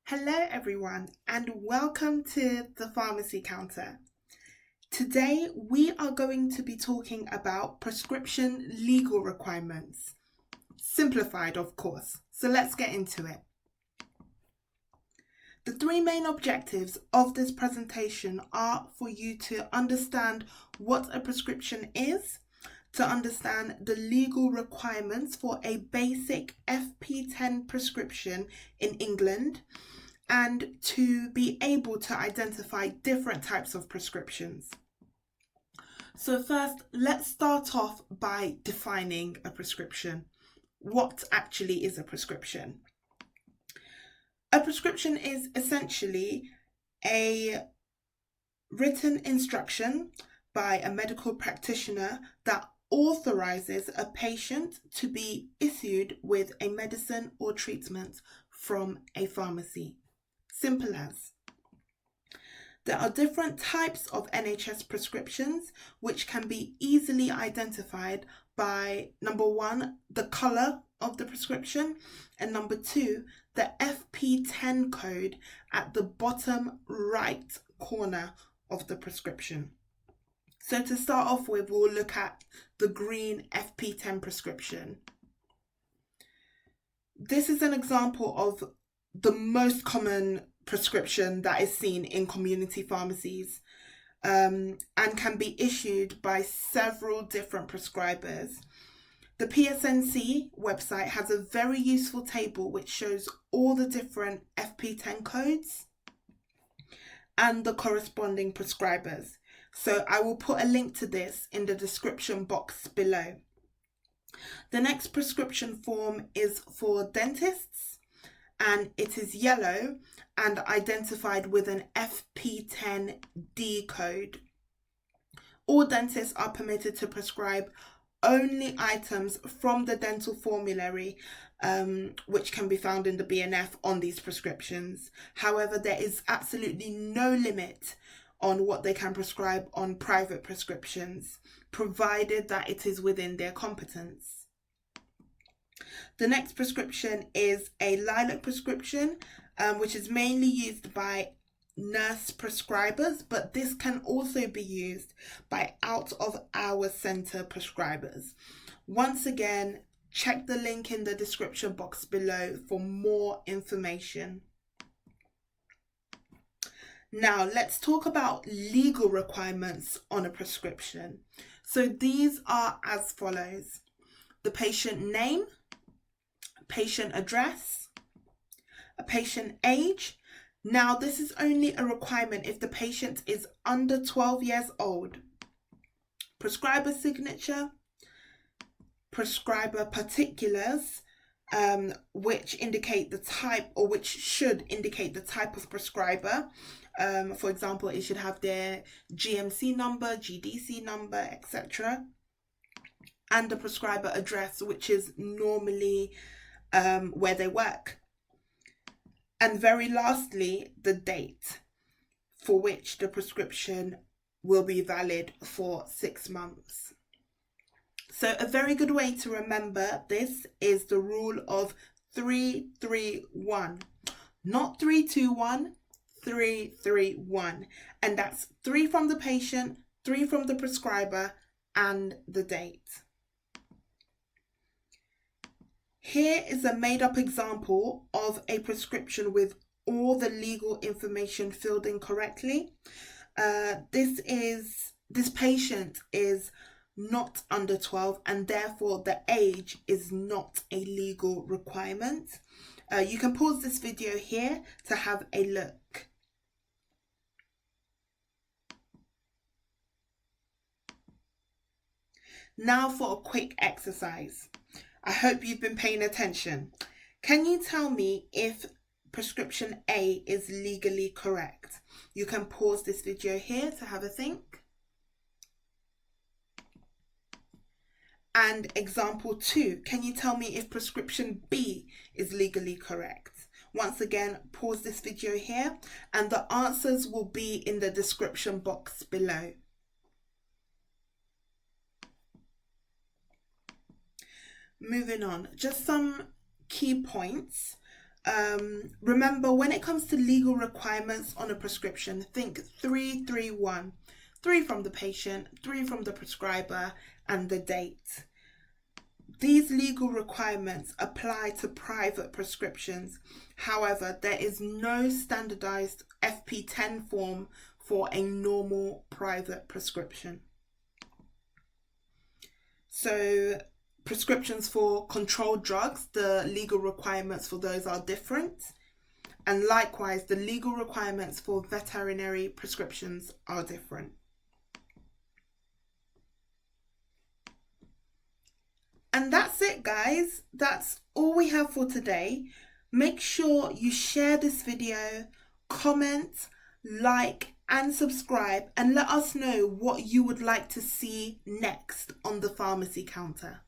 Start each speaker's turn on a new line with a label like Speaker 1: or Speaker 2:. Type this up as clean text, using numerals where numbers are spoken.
Speaker 1: Hello everyone and welcome to the Pharmacy Counter. Today we are going to be talking about prescription legal requirements. Simplified, of course. So let's get into it. The three main objectives of this presentation are for you to understand what a prescription is, to understand the legal requirements for a basic FP10 prescription in England, and to be able to identify different types of prescriptions. So first, let's start off by defining a prescription. What actually is a prescription? A prescription is essentially a written instruction by a medical practitioner that authorizes a patient to be issued with a medicine or treatment from a pharmacy. Simple as. There are different types of NHS prescriptions which can be easily identified by number one, the colour of the prescription, and number two, the FP10 code at the bottom right corner of the prescription. So to start off with, we'll look at the green FP10 prescription. This is an example of the most common prescription that is seen in community pharmacies and can be issued by several different prescribers. The PSNC website has a very useful table which shows all the different FP10 codes and the corresponding prescribers. So I will put a link to this in the description box below. The next prescription form is for dentists, and it is yellow and identified with an FP10D code. All dentists are permitted to prescribe only items from the dental formulary, which can be found in the BNF on these prescriptions. However, there is absolutely no limit on what they can prescribe on private prescriptions, provided that it is within their competence. The next prescription is a lilac prescription, which is mainly used by nurse prescribers, but this can also be used by out-of-hour centre prescribers. Once again, check the link in the description box below for more information. Now, let's talk about legal requirements on a prescription. So these are as follows: the patient name, patient address, a patient age. Now, this is only a requirement if the patient is under 12 years old. Prescriber signature, prescriber particulars, which indicate the type, or which should indicate the type of prescriber. For example, it should have their GMC number, GDC number, etc. And the prescriber address, which is normally where they work. And very lastly, the date for which the prescription will be valid for 6 months. So a very good way to remember this is the rule of 3-3-1. Not 3-2-1, 3-3-1. And that's 3 from the patient, 3 from the prescriber, and the date. Here is a made-up example of a prescription with all the legal information filled in correctly. This patient is not under 12, and therefore the age is not a legal requirement. You can pause this video here to have a look. Now for a quick exercise. I hope you've been paying attention. Can you tell me if prescription A is legally correct? You can pause this video here to have a think. And example 2, can you tell me if prescription B is legally correct? Once again, pause this video here and the answers will be in the description box below. Moving on, just some key points. Remember, when it comes to legal requirements on a prescription, think 3-3-1. 3 from the patient, 3 from the prescriber, and the date. These legal requirements apply to private prescriptions. However, there is no standardized FP10 form for a normal private prescription. So prescriptions for controlled drugs, the legal requirements for those are different. And likewise, the legal requirements for veterinary prescriptions are different. And that's it, guys. That's all we have for today. Make sure you share this video, comment, like, and subscribe, and let us know what you would like to see next on the pharmacy counter.